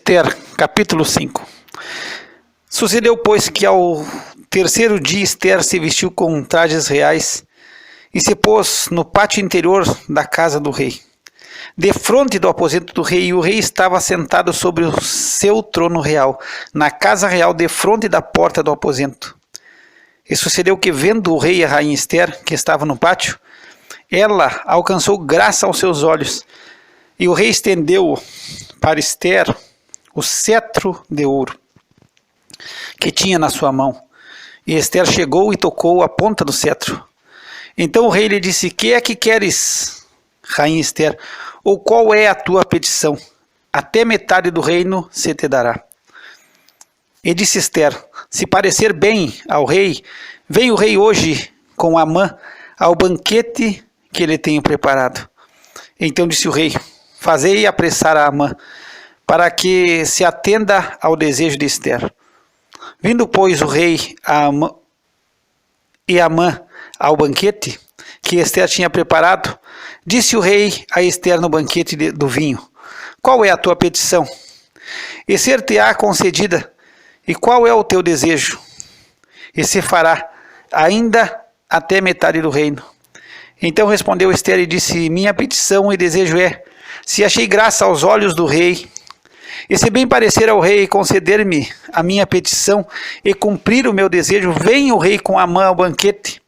Esther, capítulo 5. Sucedeu, pois, que ao terceiro dia Esther se vestiu com trajes reais e se pôs no pátio interior da casa do rei, defronte do aposento do rei, e o rei estava sentado sobre o seu trono real, na casa real, defronte da porta do aposento. E sucedeu que, vendo o rei e a rainha Esther, que estava no pátio, ela alcançou graça aos seus olhos, e o rei estendeu para Esther o cetro de ouro que tinha na sua mão. E Esther chegou e tocou a ponta do cetro. Então o rei lhe disse: que é que queres, rainha Esther? Ou qual é a tua petição? Até metade do reino se te dará. E disse Esther: se parecer bem ao rei, vem o rei hoje com Amã ao banquete que ele tenho preparado. Então disse o rei: fazei apressar a Amã, para que se atenda ao desejo de Esther. Vindo, pois, o rei e Amã ao banquete que Esther tinha preparado, disse o rei a Esther no banquete do vinho: qual é a tua petição? E ser-te-á concedida. E qual é o teu desejo? E se fará ainda até metade do reino. Então respondeu Esther e disse: minha petição e desejo é, se achei graça aos olhos do rei, e se bem parecer ao rei conceder-me a minha petição e cumprir o meu desejo, venha o rei com Amã ao banquete,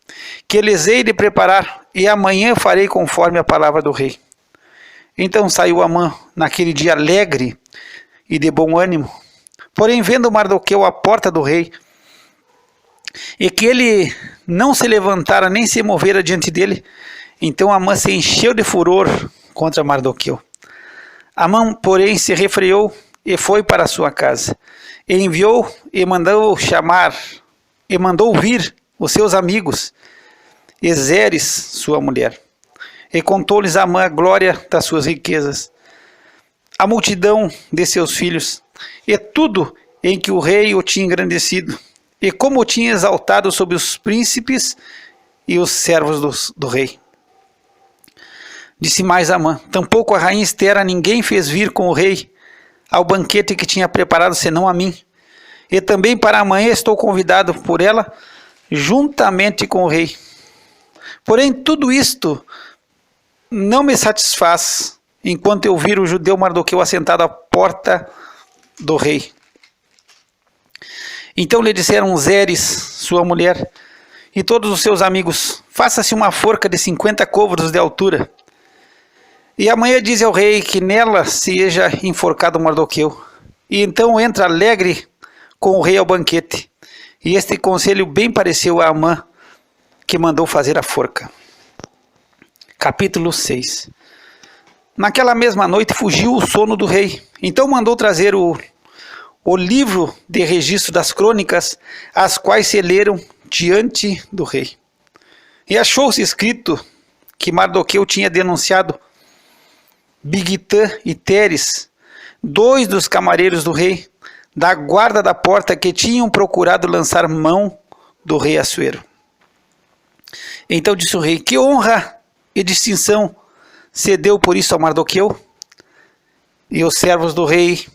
que lhes hei de preparar, e amanhã farei conforme a palavra do rei. Então saiu Amã naquele dia alegre e de bom ânimo. Porém, vendo Mardoqueu à porta do rei, e que ele não se levantara nem se movera diante dele, então Amã se encheu de furor contra Mardoqueu. Amã, porém, se refreou e foi para a sua casa. E enviou e mandou chamar, e mandou vir os seus amigos, e Zeres, sua mulher. E contou-lhes Amã a glória das suas riquezas, a multidão de seus filhos, e tudo em que o rei o tinha engrandecido, e como o tinha exaltado sobre os príncipes e os servos do rei. Disse mais Amã: tampouco a rainha Esther a ninguém fez vir com o rei ao banquete que tinha preparado, senão a mim. E também para amanhã estou convidado por ela, juntamente com o rei. Porém, tudo isto não me satisfaz, enquanto eu vir o judeu Mardoqueu assentado à porta do rei. Então lhe disseram Zeres, sua mulher, e todos os seus amigos: faça-se uma forca de 50 côvados de altura. E amanhã diz ao rei que nela seja enforcado Mardoqueu. E então entra alegre com o rei ao banquete. E este conselho bem pareceu a Amã, que mandou fazer a forca. Capítulo 6. Naquela mesma noite fugiu o sono do rei. Então mandou trazer o livro de registro das crônicas, as quais se leram diante do rei. E achou-se escrito que Mardoqueu tinha denunciado Bigtã e Teres, dois dos camareiros do rei, da guarda da porta, que tinham procurado lançar mão do rei Assuero. Então disse o rei: que honra e distinção se deu por isso a Mardoqueu? E os servos do rei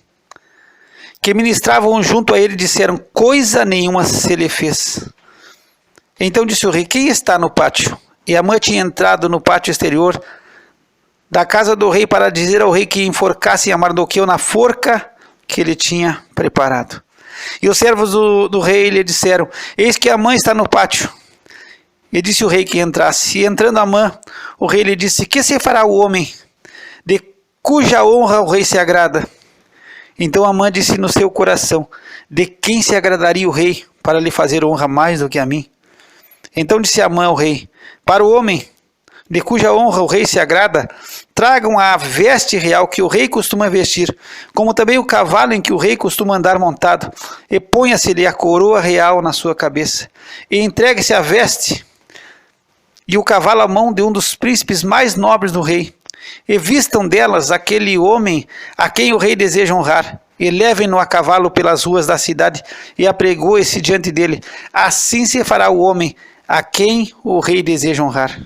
que ministravam junto a ele disseram: coisa nenhuma se lhe fez. Então disse o rei: quem está no pátio? E Amã tinha entrado no pátio exterior da casa do rei para dizer ao rei que enforcassem a Mardoqueu na forca que ele tinha preparado. E os servos do rei lhe disseram: eis que Amã está no pátio. E disse o rei que entrasse. E entrando Amã, o rei lhe disse: que se fará o homem de cuja honra o rei se agrada? Então Amã disse no seu coração: de quem se agradaria o rei para lhe fazer honra mais do que a mim? Então disse Amã ao rei: para o homem de cuja honra o rei se agrada, tragam a veste real que o rei costuma vestir, como também o cavalo em que o rei costuma andar montado, e ponha-se-lhe a coroa real na sua cabeça, e entregue-se a veste e o cavalo à mão de um dos príncipes mais nobres do rei, e vistam delas aquele homem a quem o rei deseja honrar, e levem-no a cavalo pelas ruas da cidade, e apregoe-se diante dele. Assim se fará o homem a quem o rei deseja honrar.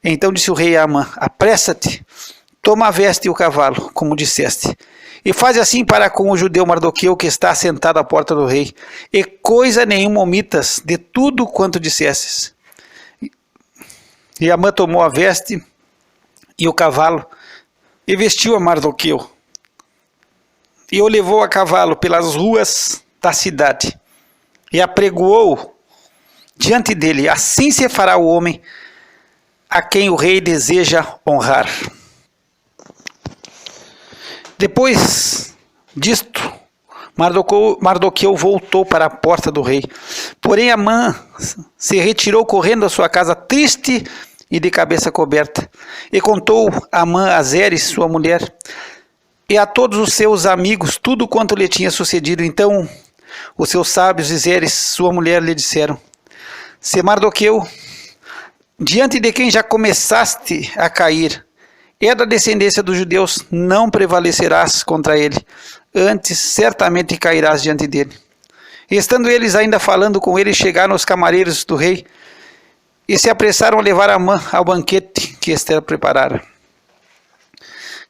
Então disse o rei a Amã: apressa-te, toma a veste e o cavalo, como disseste, E faz assim para com o judeu Mardoqueu, que está sentado à porta do rei, e coisa nenhuma omitas de tudo quanto dissesses. E Amã tomou a veste e o cavalo, e vestiu a Mardoqueu, e o levou a cavalo pelas ruas da cidade, e apregoou diante dele: assim se fará o homem a quem o rei deseja honrar. Depois disto, Mardoqueu voltou para a porta do rei. Porém Amã se retirou correndo à sua casa, triste e de cabeça coberta. E contou Amã a Zeres, sua mulher, e a todos os seus amigos tudo quanto lhe tinha sucedido. Então os seus sábios e Zeres, sua mulher, lhe disseram: se Mardoqueu, diante de quem já começaste a cair, é da descendência dos judeus, não prevalecerás contra ele, antes certamente cairás diante dele. E estando eles ainda falando com ele, chegaram os camareiros do rei, e se apressaram a levar Amã ao banquete que Ester preparara.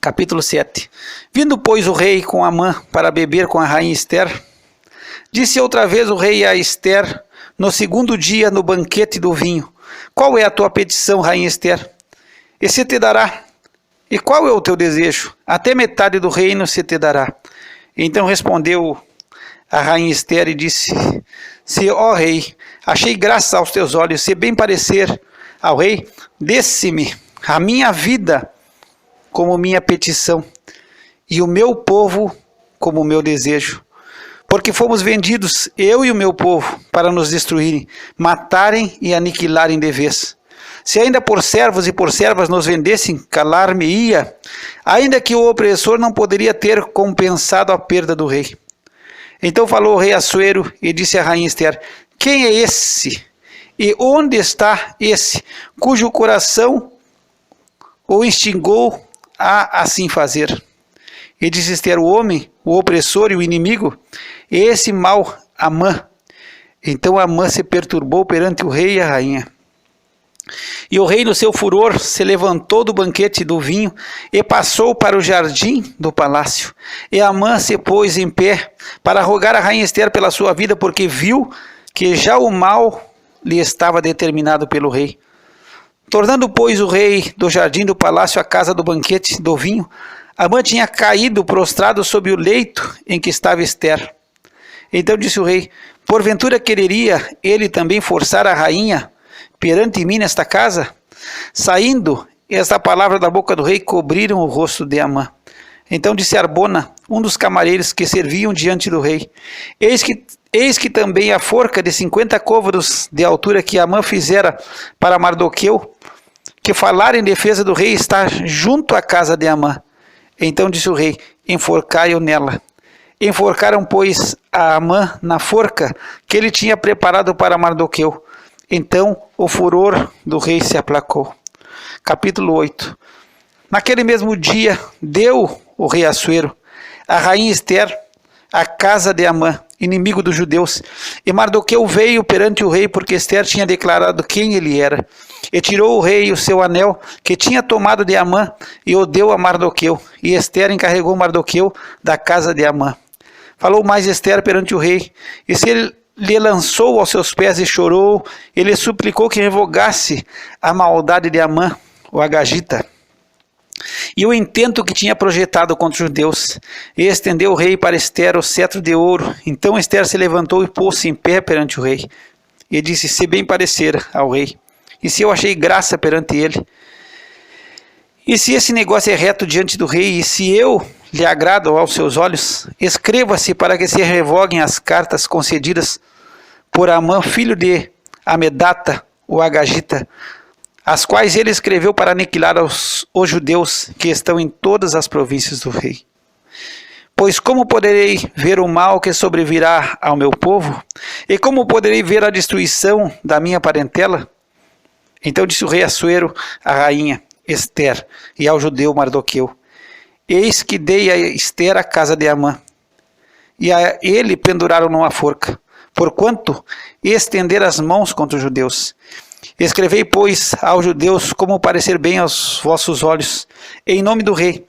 Capítulo 7. Vindo, pois, o rei com Amã para beber com a rainha Ester, disse outra vez o rei a Ester, no segundo dia, no banquete do vinho: qual é a tua petição, rainha Ester? E se te dará. E qual é o teu desejo? Até metade do reino se te dará. Então respondeu a rainha Ester e disse: se, ó rei, achei graça aos teus olhos, se bem parecer ao rei, desse-me a minha vida como minha petição, e o meu povo como meu desejo. Porque fomos vendidos, eu e o meu povo, para nos destruírem, matarem e aniquilarem de vez. Se ainda por servos e por servas nos vendessem, calar-me-ia, ainda que o opressor não poderia ter compensado a perda do rei. Então falou o rei Assuero e disse à rainha Ester: quem é esse? E onde está esse, cujo coração o instigou a assim fazer? E disse Ester: o homem, o opressor e o inimigo, esse mau Amã. Então Amã se perturbou perante o rei e a rainha. E o rei, no seu furor, se levantou do banquete do vinho e passou para o jardim do palácio. E Amã se pôs em pé para rogar a rainha Ester pela sua vida, porque viu que já o mal lhe estava determinado pelo rei. Tornando, pois, o rei do jardim do palácio à casa do banquete do vinho, Amã tinha caído prostrado sob o leito em que estava Ester. Então disse o rei: porventura quereria ele também forçar a rainha perante mim nesta casa? Saindo esta palavra da boca do rei, cobriram o rosto de Amã. Então disse Arbona, um dos camareiros que serviam diante do rei: eis que também a forca de 50 côvados de altura que Amã fizera para Mardoqueu, que falara em defesa do rei, está junto à casa de Amã. Então disse o rei: enforcai-o nela. Enforcaram, pois, a Amã na forca que ele tinha preparado para Mardoqueu. Então o furor do rei se aplacou. Capítulo 8. Naquele mesmo dia deu o rei Assuero a rainha Ester à casa de Amã, inimigo dos judeus. E Mardoqueu veio perante o rei, porque Ester tinha declarado quem ele era. E tirou o rei o seu anel que tinha tomado de Amã e o deu a Mardoqueu. E Ester encarregou Mardoqueu da casa de Amã. Falou mais Ester perante o rei, e se ele lhe lançou aos seus pés e chorou, ele suplicou que revogasse a maldade de Amã, o agagita, e o intento que tinha projetado contra os judeus. E estendeu o rei para Ester o cetro de ouro. Então Ester se levantou e pôs-se em pé perante o rei. E disse: se bem parecer ao rei, e se eu achei graça perante ele, e se esse negócio é reto diante do rei, e se eu lhe agrado aos seus olhos, escreva-se para que se revoguem as cartas concedidas por Amã, filho de Amedata, o agagita, as quais ele escreveu para aniquilar os judeus que estão em todas as províncias do rei. Pois como poderei ver o mal que sobrevirá ao meu povo? E como poderei ver a destruição da minha parentela? Então disse o rei Assuero à rainha Ester e ao judeu Mardoqueu: eis que dei a Ester a casa de Amã, e a ele penduraram numa forca, porquanto estender as mãos contra os judeus. Escrevei, pois, aos judeus como parecer bem aos vossos olhos, em nome do rei,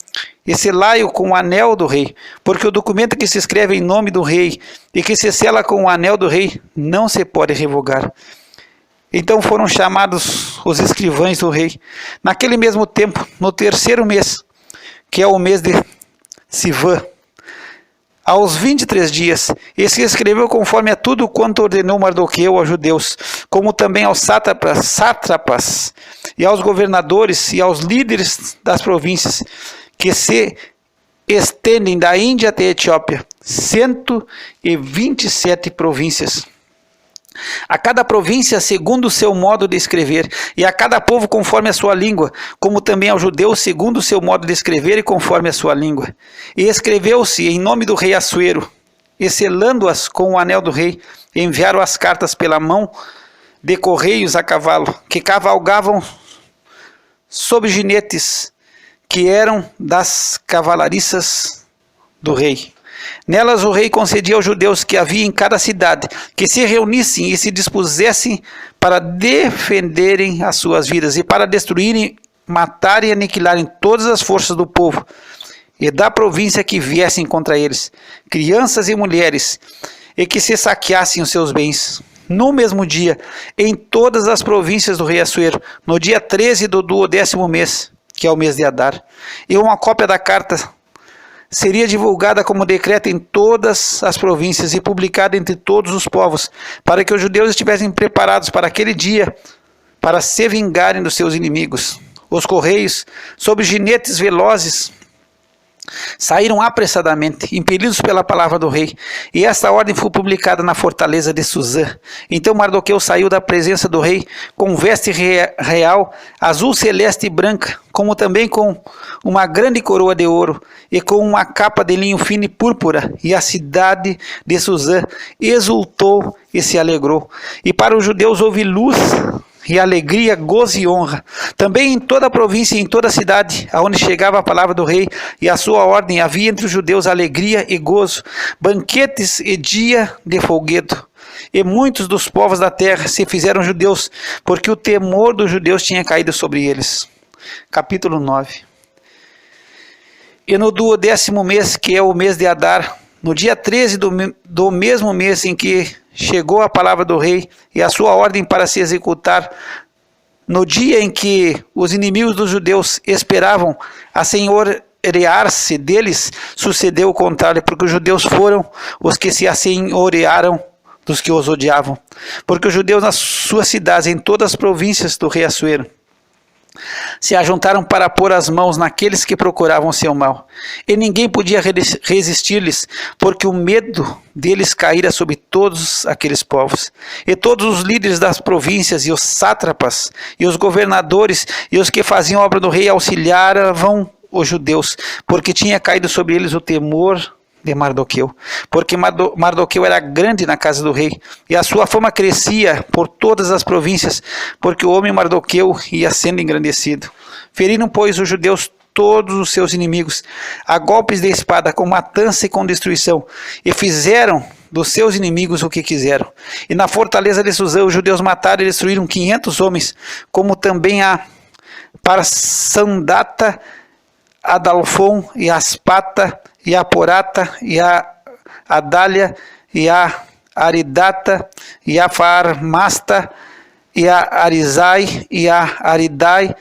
e selai-o com o anel do rei, porque o documento que se escreve em nome do rei e que se sela com o anel do rei não se pode revogar. Então foram chamados os escrivães do rei. Naquele mesmo tempo, no terceiro mês, que é o mês de Sivã, aos 23 dias, e se escreveu conforme a tudo quanto ordenou Mardoqueu aos judeus, como também aos sátrapas, e aos governadores, e aos líderes das províncias, que se estendem da Índia até a Etiópia, 127 províncias. A cada província segundo o seu modo de escrever, e a cada povo conforme a sua língua, como também aos judeus segundo o seu modo de escrever e conforme a sua língua. E escreveu-se em nome do rei Assuero, e selando-as com o anel do rei, enviaram as cartas pela mão de correios a cavalo, que cavalgavam sob jinetes, que eram das cavalariças do rei. Nelas o rei concedia aos judeus que havia em cada cidade, que se reunissem e se dispusessem para defenderem as suas vidas, e para destruírem, matarem e aniquilarem todas as forças do povo, e da província que viessem contra eles, crianças e mulheres, e que se saqueassem os seus bens. No mesmo dia, em todas as províncias do rei Assuero, no dia 13 do 12º mês, que é o mês de Adar, e uma cópia da carta seria divulgada como decreto em todas as províncias e publicada entre todos os povos, para que os judeus estivessem preparados para aquele dia, para se vingarem dos seus inimigos. Os correios, sob jinetes velozes, saíram apressadamente, impelidos pela palavra do rei, e esta ordem foi publicada na fortaleza de Suzã. Então Mardoqueu saiu da presença do rei com veste real, azul celeste e branca, como também com uma grande coroa de ouro, e com uma capa de linho fino e púrpura, e a cidade de Suzã exultou e se alegrou. E para os judeus houve luz e alegria, gozo e honra. Também em toda a província e em toda a cidade, aonde chegava a palavra do rei e a sua ordem, havia entre os judeus alegria e gozo, banquetes e dia de folguedo. E muitos dos povos da terra se fizeram judeus, porque o temor dos judeus tinha caído sobre eles. Capítulo 9. E no 12º mês, que é o mês de Adar, no dia 13 do mesmo mês em que chegou a palavra do rei e a sua ordem para se executar, no dia em que os inimigos dos judeus esperavam assenhorear-se deles, sucedeu o contrário, porque os judeus foram os que se assenhorearam dos que os odiavam. Porque os judeus nas suas cidades, em todas as províncias do rei Assuero, se ajuntaram para pôr as mãos naqueles que procuravam seu mal. E ninguém podia resistir-lhes, porque o medo deles caíra sobre todos aqueles povos. E todos os líderes das províncias, e os sátrapas, e os governadores, e os que faziam obra do rei auxiliavam os judeus, porque tinha caído sobre eles o temor de Mardoqueu, porque Mardoqueu era grande na casa do rei, e a sua fama crescia por todas as províncias, porque o homem Mardoqueu ia sendo engrandecido. Feriram, pois, os judeus todos os seus inimigos, a golpes de espada, com matança e com destruição, e fizeram dos seus inimigos o que quiseram. E na fortaleza de Suzã os judeus mataram e destruíram 500 homens, como também a Parsandata, a Dalfon, e a Aspata, e a Porata, e a Adália, e a Aridata, e a Farmasta, e a Arizai, e a Aridai,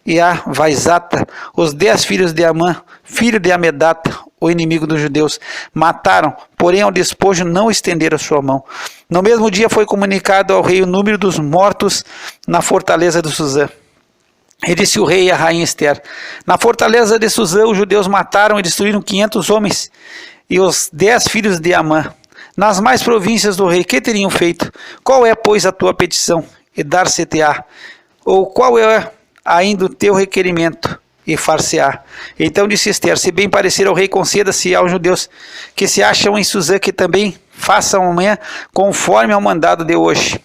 e a Vaizata, os 10 filhos de Amã, filho de Amedata, o inimigo dos judeus. Mataram, porém ao despojo não estenderam sua mão. No mesmo dia foi comunicado ao rei o número dos mortos na fortaleza de Suzã. E disse o rei e a rainha Ester: na fortaleza de Suzã os judeus mataram e destruíram 500 homens e os 10 filhos de Amã. Nas mais províncias do rei, que teriam feito? Qual é, pois, a tua petição? E dar-se-te-á. Ou qual é ainda o teu requerimento? E far-se-á. Então disse Ester: se bem parecer ao rei, conceda-se aos judeus que se acham em Suzã que também façam amanhã conforme ao mandado de hoje,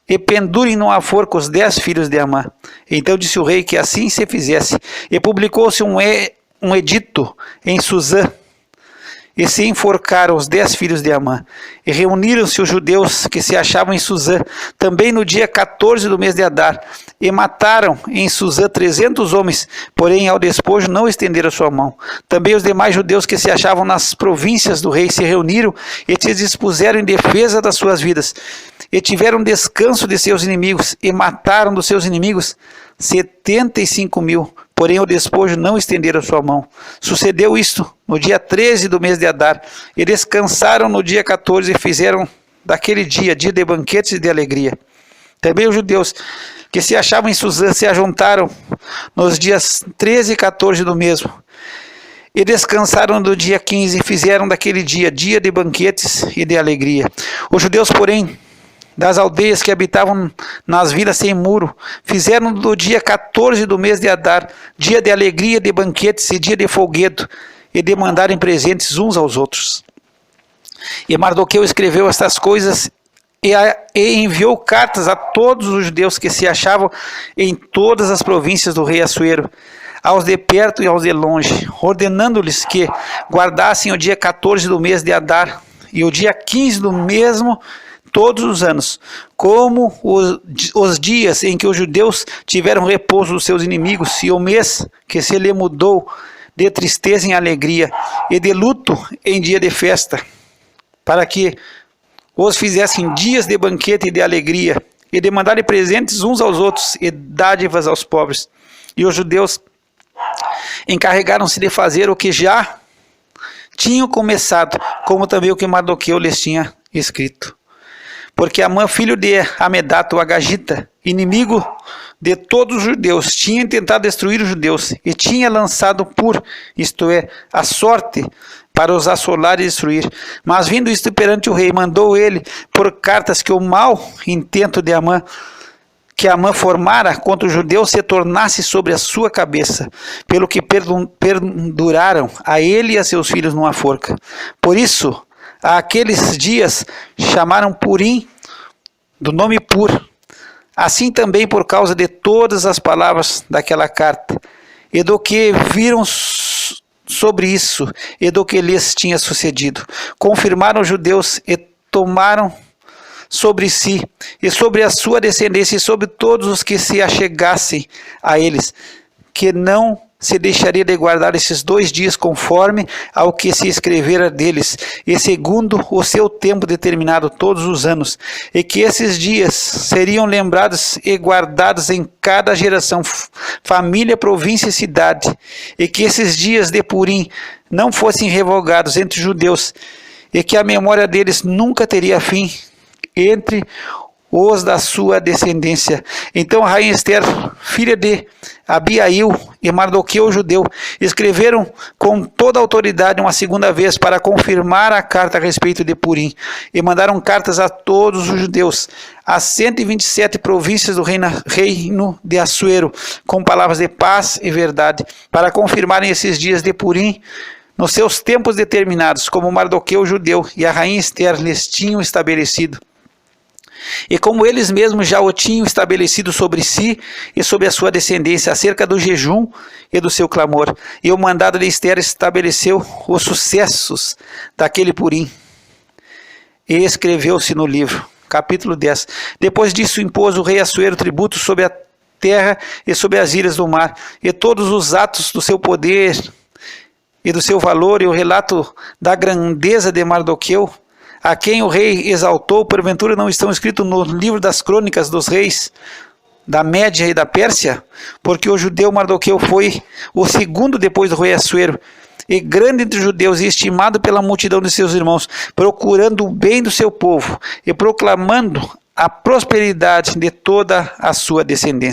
e pendurem numa forca os 10 filhos de Amã. Então disse o rei que assim se fizesse, e publicou-se um edito em Suzã, e se enforcaram os 10 filhos de Amã. E reuniram-se os judeus que se achavam em Suzã, também no dia 14 do mês de Adar, e mataram em Suzã 300 homens, porém ao despojo não estenderam sua mão. Também os demais judeus que se achavam nas províncias do rei se reuniram e se dispuseram em defesa das suas vidas, e tiveram descanso de seus inimigos, e mataram dos seus inimigos 75.000, porém ao despojo não estenderam sua mão. Sucedeu isto no dia 13 do mês de Adar, e descansaram no dia 14, e fizeram daquele dia de banquetes e de alegria. Também os judeus que se achavam em Suzã se ajuntaram nos dias 13 e 14 do mesmo, e descansaram no dia 15, e fizeram daquele dia de banquetes e de alegria. Os judeus, porém, das aldeias que habitavam nas vilas sem muro, fizeram do dia 14 do mês de Adar dia de alegria, de banquetes e dia de folguedo, e de mandarem presentes uns aos outros. E Mardoqueu escreveu estas coisas e enviou cartas a todos os judeus que se achavam em todas as províncias do rei Assuero, aos de perto e aos de longe, ordenando-lhes que guardassem o dia 14 do mês de Adar e o dia 15 do mesmo todos os anos, como os dias em que os judeus tiveram repouso dos seus inimigos, e o mês que se lhe mudou de tristeza em alegria, e de luto em dia de festa, para que os fizessem dias de banquete e de alegria, e de mandarem presentes uns aos outros, e dádivas aos pobres. E os judeus encarregaram-se de fazer o que já tinham começado, como também o que Mardoqueu lhes tinha escrito. Porque Amã, filho de Amedato, o Agagita, inimigo de todos os judeus, tinha tentado destruir os judeus, e tinha lançado isto é, a sorte, para os assolar e destruir. Mas vindo isto perante o rei, mandou ele por cartas que o mau intento de Amã, que Amã formara contra os judeus, se tornasse sobre a sua cabeça, pelo que penduraram a ele e a seus filhos numa forca. Por isso, aqueles dias chamaram Purim, do nome Pur, assim também por causa de todas as palavras daquela carta, e do que viram sobre isso, e do que lhes tinha sucedido. Confirmaram os judeus e tomaram sobre si, e sobre a sua descendência, e sobre todos os que se achegassem a eles, que não se deixaria de guardar esses 2 dias conforme ao que se escrevera deles, e segundo o seu tempo determinado todos os anos, e que esses dias seriam lembrados e guardados em cada geração, família, província e cidade, e que esses dias de Purim não fossem revogados entre os judeus, e que a memória deles nunca teria fim entre os da sua descendência. Então a rainha Ester, filha de Abiail, e Mardoqueu, judeu, escreveram com toda a autoridade uma segunda vez para confirmar a carta a respeito de Purim, e mandaram cartas a todos os judeus, às 127 províncias do reino de Assuero, com palavras de paz e verdade, para confirmarem esses dias de Purim nos seus tempos determinados, como Mardoqueu, judeu, e a rainha Ester lhes tinham estabelecido. E como eles mesmos já o tinham estabelecido sobre si e sobre a sua descendência, acerca do jejum e do seu clamor. E o mandado de Ester estabeleceu os sucessos daquele Purim. E escreveu-se no livro. Capítulo 10. Depois disso impôs o rei Assuero tributo sobre a terra e sobre as ilhas do mar, e todos os atos do seu poder e do seu valor, e o relato da grandeza de Mardoqueu, a quem o rei exaltou, porventura não estão escritos no livro das crônicas dos reis da Média e da Pérsia? Porque o judeu Mardoqueu foi o segundo depois do rei Assuero, e grande entre os judeus, e estimado pela multidão de seus irmãos, procurando o bem do seu povo, e proclamando a prosperidade de toda a sua descendência.